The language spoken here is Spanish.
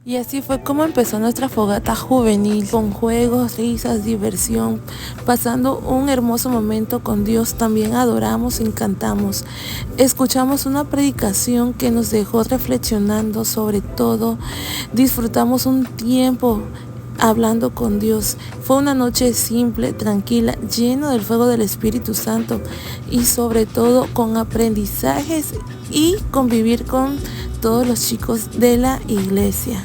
Y así fue como empezó nuestra fogata juvenil, con juegos, risas, diversión, pasando un hermoso momento con Dios. También adoramos y cantamos. Escuchamos una predicación que nos dejó reflexionando sobre todo. Disfrutamos un tiempo hablando con Dios. Fue una noche simple, tranquila, lleno del fuego del Espíritu Santo y sobre todo con aprendizajes y convivir con todos los chicos de la iglesia.